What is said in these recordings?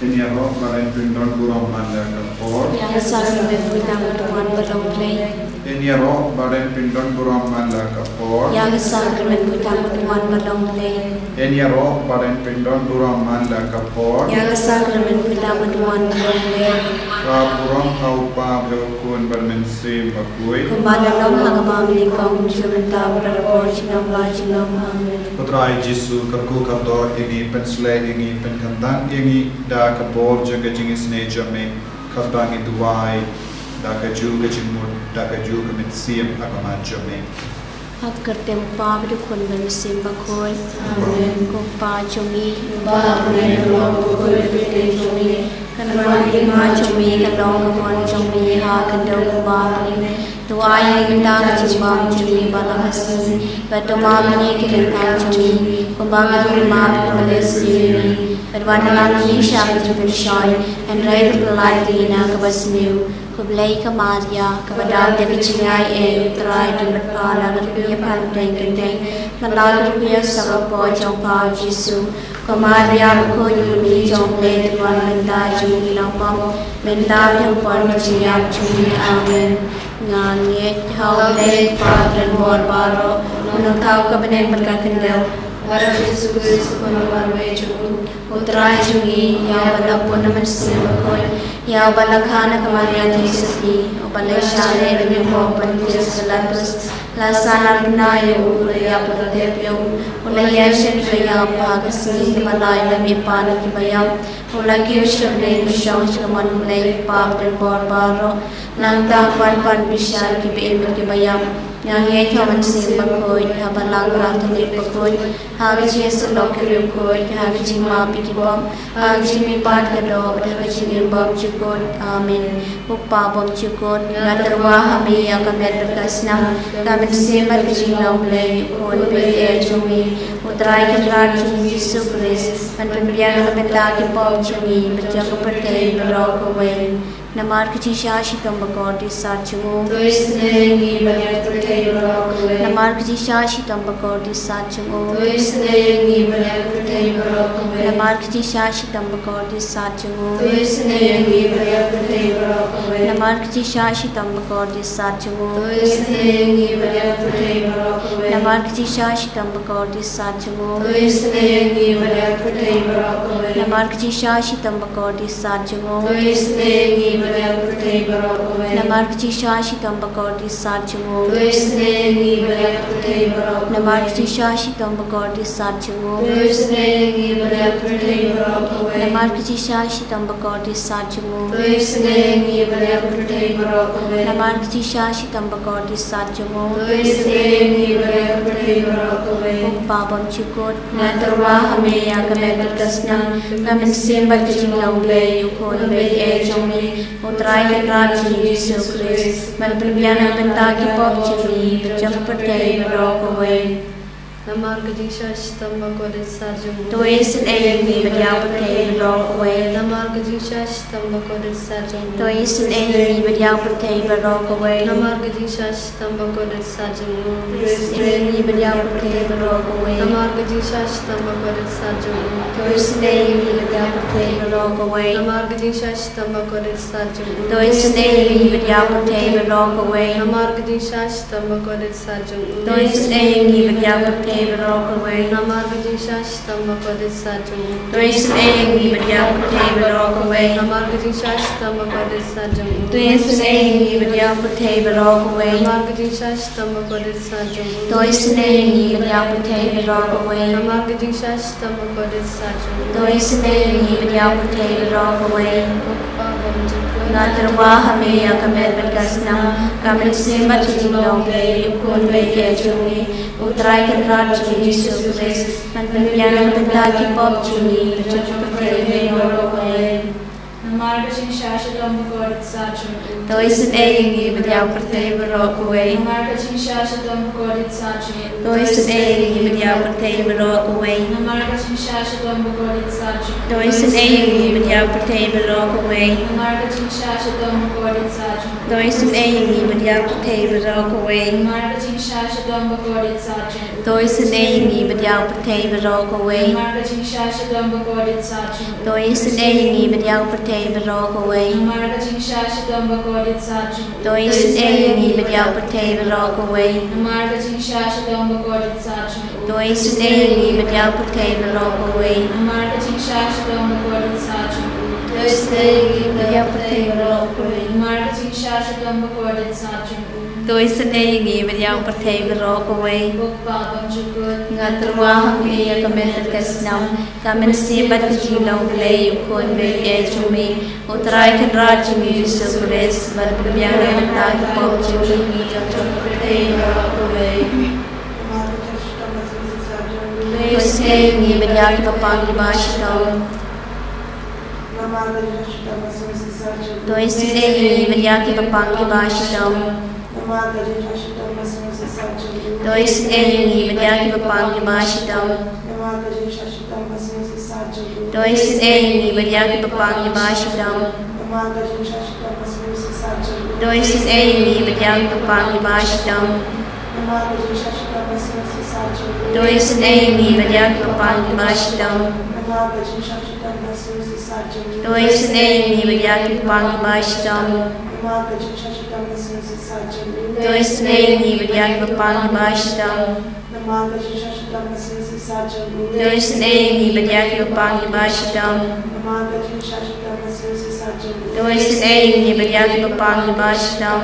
Enia rock baren pindon buram manda kapor. Yang selalu bertemu Tuhan beroleh. Enia rock baren pindon buram manda kapor. Yang selalu bertemu Tuhan beroleh. Enia rock baren pindon buram manda kapor. Yang selalu bertemu Tuhan beroleh. Buram kaupa berkun bermensi bakui. Kembali dalam agama menikah mencerita berapor jinam lajinam amin. Putra Yesus kerku kantor ini pensle ini penkantang ini dah kapor jaga jingis neja me kabang itu wai dah kaju kejimur dah kaju kemensiam agama jame. Hak kertem pa berkun bermesim bakoi. Amin. Kumpa cumi. Ba bulan ruang bakoi berkun cumi. Kanwan lima cumi kalong kawan cumi ha kendau bali. Tuai kita kecimbang cumi balahasi. Bertemu ni kita cumi. Kumbang lima bermesi. Berwarna lagi syar bersyai. And raid pelai na kabasniu. Kublai kamaria kepada dia kecingai terai dan berpala berpia pandai kendai melalui berpia sama pojong pau Yesus kamaria berkoyumi jong le tuan menda jumi lampam menda yang pun kecingai jumi amin ngangit hau le dan bor baro menentau kebenaran berkakendau Harap Yesus Kristus penolong wajib Utrai jungi ya balak pun mensi berkoi ya balak khana kemaria tisati balak shale dengan pentis selatus lasana nayo ulaya pradepyo ulaya shekya pagasni malai lami pana ki bayam ulagi ushabne mishang shaman ulai pap dan barbaro nangta pan bishar ki be ki bayam yang ia kawan sih berkoi, habalang ratulik berkoi, hagi Yesus lokir berkoi, hagi jima pikibom, hagi mipat kado, hagi jimbom cukut, amin. Upah bom cukut, ngaterwah kami yang kami berkasna, kami disembar kejina mulai kon beri jumi, utrai kedrat jumi Yesus Kristus, penpembian kami lagi bom jumi, berjaga pertai berokoi. Namar kecil syaitan bakor di saatmu. Tulis nengi banyak percaya berlaku. Namar kecil syaitan bakor di saatmu. Tulis nengi banyak percaya berlaku. Namar kecil syaitan bakor di saatmu. Tulis nengi banyak percaya berlaku. Namar kecil syaitan bakor di saatmu. Tulis nengi banyak percaya berlaku. Namar kecil syaitan bakor di saatmu. Tulis nengi banyak percaya berlaku. Namar kecil syaitan bakor di saatmu. Tulis nengi banyak percaya berlaku. Namar kecil syaitan bakor di saatmu. Tulis nengi banyak percaya berlaku. Namar kecil syaitan bakor di saatmu. Tulis nengi banyak percaya berlaku. Namar kecil syaitan bakor di saatmu. Tulis nengi banyak percaya berlaku. Namar kecil syaitan bakor di saatmu. Tulis nengi banyak percaya berlaku. Babam cukut ngaterwah kami yang kami berkasna kami sembah kejinglau le yukon be jomni utrai kedrat Yesus Kristus menperbiana bentagi pop jemi berjam pertai berokoi Namar kejing syaitan bakor sarjung. Tuis ayami berjam pertai berokoi Namar kejing syaitan bakor sarjung. Tuis ayami berjam pertai berokoi Namar kejing syaitan bakor sarjung. Tuis ayami berjam pertai berokoi Namar kejing syaitan bakor sarjung. Tuis ayami berjam pertai berokoi Namar kejing syaitan bakor sarjung. Tuis ayami berjam pertai berokoi Namar kejing syaitan bakor sarjung. Tuis ayami berjam pertai berokoi Namar kejing syaitan bakor sarjung. Tuis ayami berjam pertai berokoi Namar kejing syaitan bakor sarjung. Tuis ayami berjam pertai berokoi Namar kejing syaitan bakor sarjung. Tuis ayami berjam pertai berokoi Namar kejing syaitan bakor sarjung. Tuis ayami berjam pertai berokoi Babam jukut ngaterwah kami yang kami berkasna kami sembah kejinglau le yukon be jumi utrai kedrat Yesus Kristus menperbiana bentagi pop jumi berjam pertai berokoi Marketing Shashadam God Sachin. Dois en één met jou partij beroken wij. Marketing Shashadam God Sachin. Dois en één met jou partij beroken wij. Marketing Shashadam God Sachin. Dois en één met jou partij beroken wij. Marketing Shashadam God Sachin. Dois en één met jou partij beroken wij. Marketing Shashadam God Sachin. Dois en één met jou partij beroken wij. Marketing Shashadam God Sachin. Dois en één met jou partij beroken wij. Marketing Shashadam God Sachin. Dois en één met jou partij beroken wij. Marketing Shashadam God Sachin. Dois en één met jou partij beroken wij. Marketing Shashadam God Sachin. Dois en één met jou partij beroken wij. Marketing Shashadam God Sachin. Dois en één met jou partij beroken wij. Bukbabam Jukut. Ngaterwahang iya kamen terkesnam, kamen sebat kejilong belai ukon belai cumi, utrai kan rajin Yesus Kristus berbiara mentah kepau cumi jatuh berkei berokuai. Dois ini berjaki papang di basyitau. Dois ini berjaki papang di basyitau. Dois ini berjaki papang di basyitau. Dois ini berjaki papang di basyitau. Dois ini berjaki papang di basyitau. Dois ini berjaki papang di basyitau. Dois ini berjaki papang di basyitau. Dois ini berjaki papang di basyitau. Dois ini berjaki papang di basyitau. Dois ini berjaki papang di basyitau.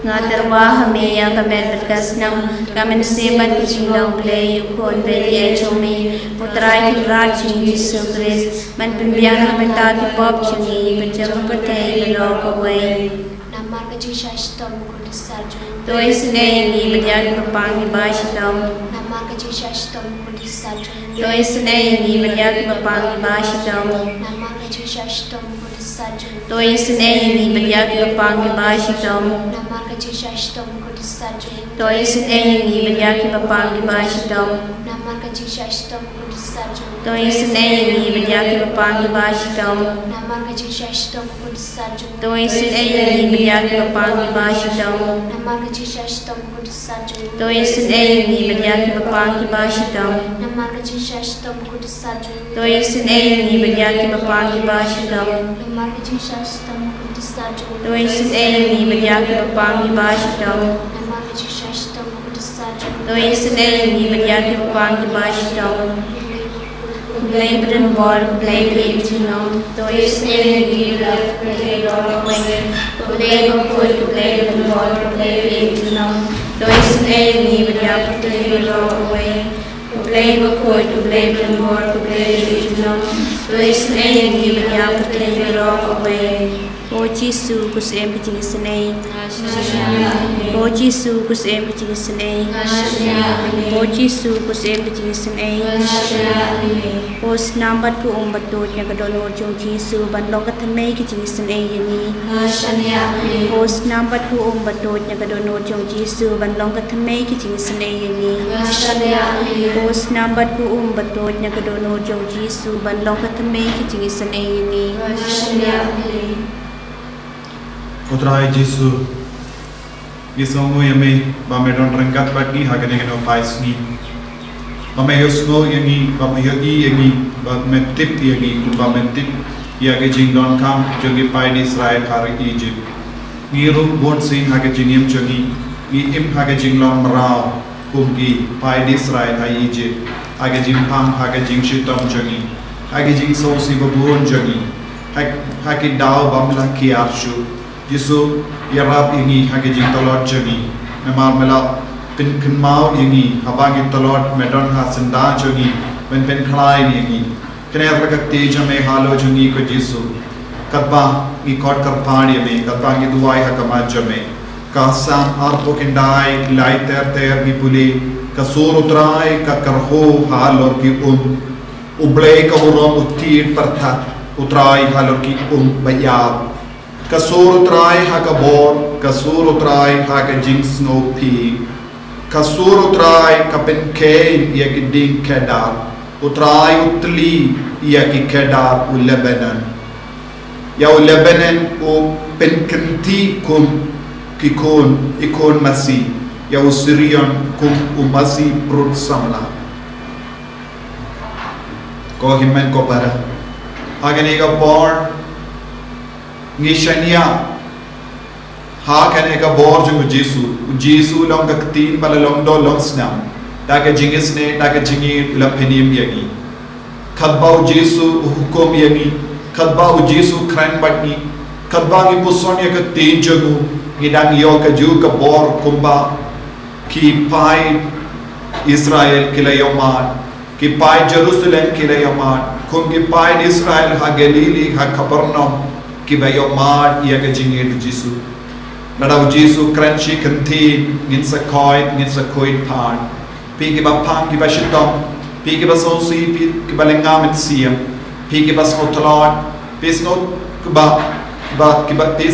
Ngaterwah kami yang kami berkesnam, kami sebat kejilong belai ukon belai cumi, putrai rajin Yesus Kristus, menpimpian mentah kepop cumi, berjam pertai berokuai. Nama Jesus Tom Kudisaju. Dois ini berjaki papang di basyitau. Nama Jesus Tom Kudisaju. Dois ini berjaki papang di basyitau. Nama Jesus Tom Kudisaju. Dois ini berjaki papang di basyitau. Nama Jesus Tom Kudisaju. Dois ini berjaki papang di basyitau. Nama Jesus Tom Kudisaju. Dois ini berjaki papang di basyitau. Nama Jesus Tom Kudisaju. Dois ini berjaki papang di basyitau. Nama Jesus Tom Kudisaju. Dois ini berjaki papang di basyitau. Nama Jesus Tom Kudisaju. Dois ini berjaki papang di basyitau. Nama Jesus Tom Kudisaju. Dois ini berjaki papang di basyitau. Nama Jesus Tom Kudisaju. Dois ini berjaki papang di basyitau. Blij beren bor, blij brengen, dois ini berjaki papang di basyitau. Blij bokoi, blij beren bor, blij brengen, dois ini berjaki papang di basyitau. Blij bokoi, blij beren bor, blij brengen, dois ini berjaki papang di basyitau. O Jisu kus em kecing senai. O Jisu kus em kecing senai. O Jisu kus em kecing senai. O snambat ku batut yang kedonor jong Jisu ban lokat thamai kecing senai yani. O snambat ku batut yang kedonor jong Jisu ban lokat thamai kecing senai yani. O snambat ku batut yang kedonor jong Jisu ban lokat thamai kecing senai yani. Putrai Jesu, Gisongo yame, bamedon rengkat bagi hagane keno paisni. Bameyosgo yangi, bameyoi yangi, bametip yangi, bametip yage jingdon kam jogi pai di Israel hari Egypt. Ngirum bon sing hage jingim jogi, im hage jinglon merau kumgi pai di Israel hari Egypt. Hage jimpam hage jing shitom jogi, hage jing sosi babon jogi, hage dao bamla kiarshu. Yesu ya Rab ini hage jing tolot jogi memar mela pin mau ini habagi tolot medon ha senda jogi pen khlai ini kene rakat teja me halo jogi ko Yesu katba mi kot kar paani me katba ki duai ha kama jame ka sam arpo kendai lai ter mi puli ka sur utrai ka karho halo ki ublei ka urom utir partha utrai halorki bayab kasur utrai hakabor kasur utrai hakajing snow pi kasur utrai kapen kain yakiding kedar utrai utli yaki kedar u Lebanon ya u Lebanon u penkenti kum kikon ikon masi ya u Syrian kum u masi prut samla ko himmen ko para agani ka bor ngishania ha kane ka bor ju Jesu long ka tin bala long do long snam ta ka jingis ne ta ka jingi la penim yagi khadbau Jesu hukum yagi khadbau Jesu kran batni khadbau ni puson ya ka tin jagu ngidang yo ka ju ka bor kumba ki pai Israel kilayoman ki pai Jerusalem kilayoman kum ki pai Israel ha Galili ha Capernaum ki bayoman ya ka jingi Jesu Nadau Jesu kranchi kanti ngin sa koi pan pi ki ba pam ki ba shitom pi ki ba sosi pi ki ba lengam et siam pi ki ba snotlot pi snot ki ba ki ba pi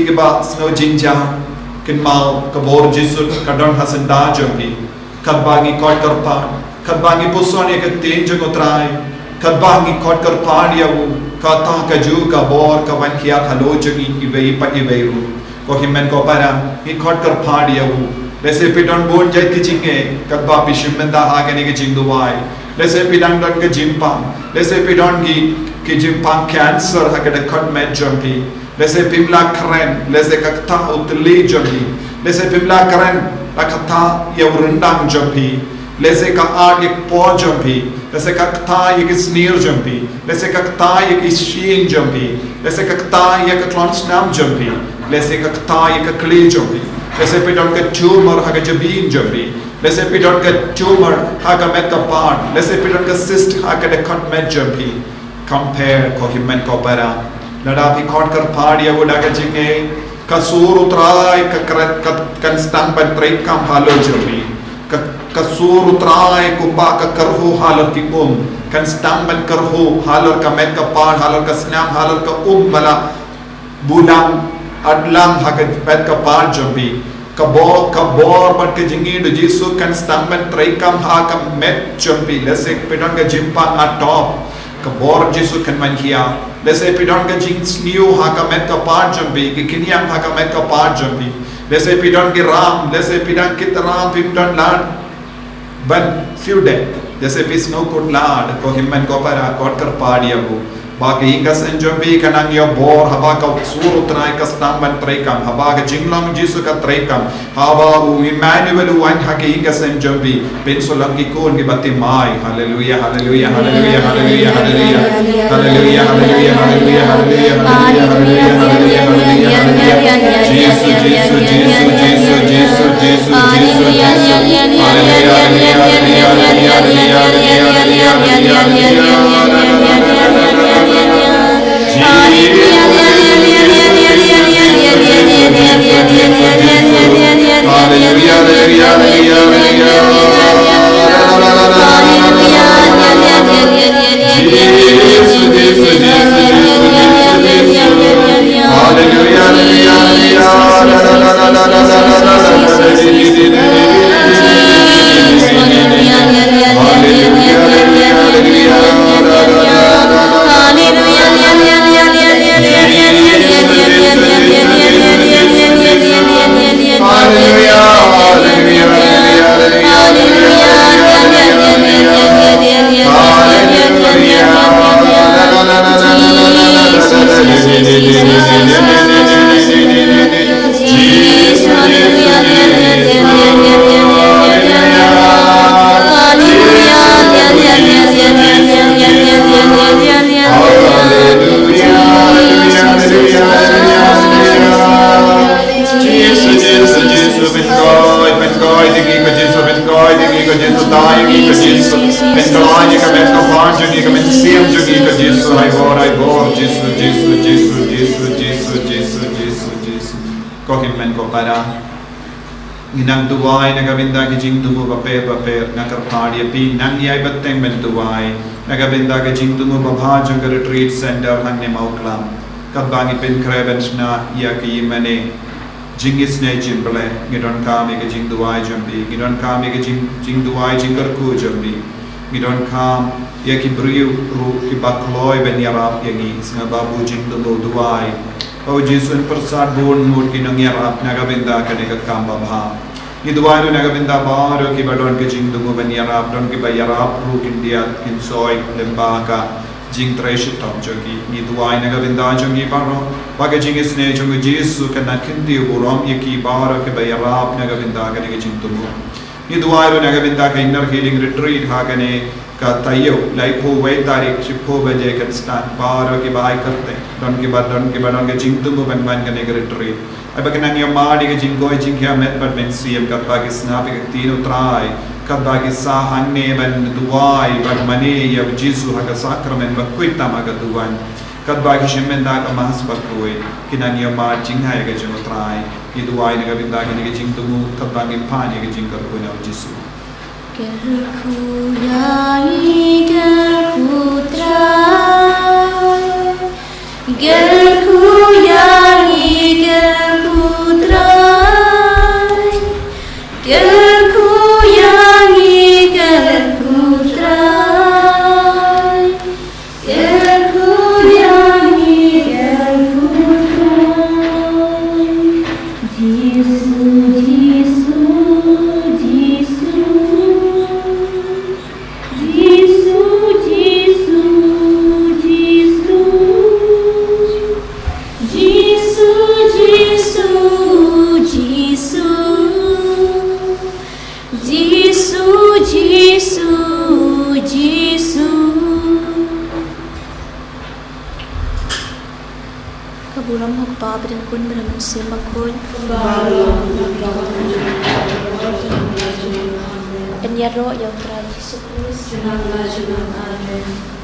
ki ba sno jinja kin mau ka bor Jesu ka don hasan da jombi kad bangi koi kar pan kad bangi pusoni ka tin jong utrai kad bangi koi kar pan ya u ka ta ka ju ka bor ka wan kia khalo jogi ki vei pa ki vei ru ko himmen ko para hi khot kar phadi au lese pidon bon jai ki jinge kadba pishimenda agane ki jingduwai lese pidang don ke jimpang lese pidon ki jimpang cancer hakada khot met jampi lese pimla kren lese kakta utli jampi lese pimla kren akata yaurundang jampi lese ka ag ek po jampi lese kakta ek sneer jampi lese kakta ek sheen jampi lese kakta ek klon snam jampi lese ka ktai ka kli jombi lese pidon ka tumor ha ka jabin jombi lese pidon ka tumor ha ka meta part lese pidon ka cyst ha ka de cut met jombi compare ko himmen ko para lada pi khot kar phadi ya goda ka jinge ka sur utrai ka kan stang ban trai kam halo jombi ka sur utrai ko ba ka karhu halar ki kan stang ban karhu halar ka met ka part halar ka snam halar ka bala budang adlang hakat pet ka par jambi kabor bat ke jingi do Jesu kan stammen traikam ha ka met jambi lese pedon ka jimpa a top kabor Jesu kan man hiya lese pedon ka jing sniu ha ka met ka par jambi ki kinyam ha ka met ka par jambi lese pedon ki ram lese pedon ki taram pimdon lad ban few day lese pis no kut lad ko himmen ko para kot kar padiya bu bagi kas enjombi kanang yo bor haba ka sur utrai ka stamban traikam haba ka jinglam Jesu ka traikam haba u Emmanuel u an haki kas enjombi ben solang ki kon ki bati mai hallelujah hallelujah hallelujah hallelujah hallelujah hallelujah hallelujah hallelujah hallelujah hallelujah Jesus Jesus Jesus Jesus Jesus Jesus Ginang duway nagabinda ki jing tumu paper nakarpadi api nang yai batteng ben duway nagabinda ki jing tumu babhajang retreat center hangne mauklam kabangi pen krebens na ya ki mane jingis ne jimble gidon kami ki jing duway jambi gidon kami ki jing duway jingar ku jambi gidon kam ya ki briu ru ki bakloy ben yarap yangi singa babu jing tumu duway O Jesu persat bon mood ki nang yarap nagabinda ka ne kam babha ni duwaru nagabinda baro ki badon ke jing dungu ben yarap don ki ba yarap ru india in soy lemba ka jing tresh top jogi ni duwai nagabinda jogi baro baga jing isne jogi Jesu ka nakindi urom ki baro ke ba yarap nagabinda ka ne jing dungu ni duwaru nagabinda ka inner healing retreat ha ka ne ka tayo laipo wai tarik chipo baje ka stand baro ki bai karte don ki ba don ke jing dungu ben ban ka ne retreat ay baganang yung maadi ka jinggoy jingkya met pat men siyam kat bagi snapi ka tino try kat bagi sahan ne ban duway ban mani ya Jesu haga sakramen bakwita maga duwan kat bagi shimen da ka mahas bakoy kinang yung maad jinghay ka jino try i duway na kabinda ka ni ka jing tumu kat bagi pani ka jingkar ko na Jesu Gerku yangi gerku try Gerku yangi gerku try Gerku yangi gerku try Gerku yangi gerku try Jesu Jesu Kaburam magpa berangkun beramansir makun Penyaro yang telah Yesus Kristus Junang Amen.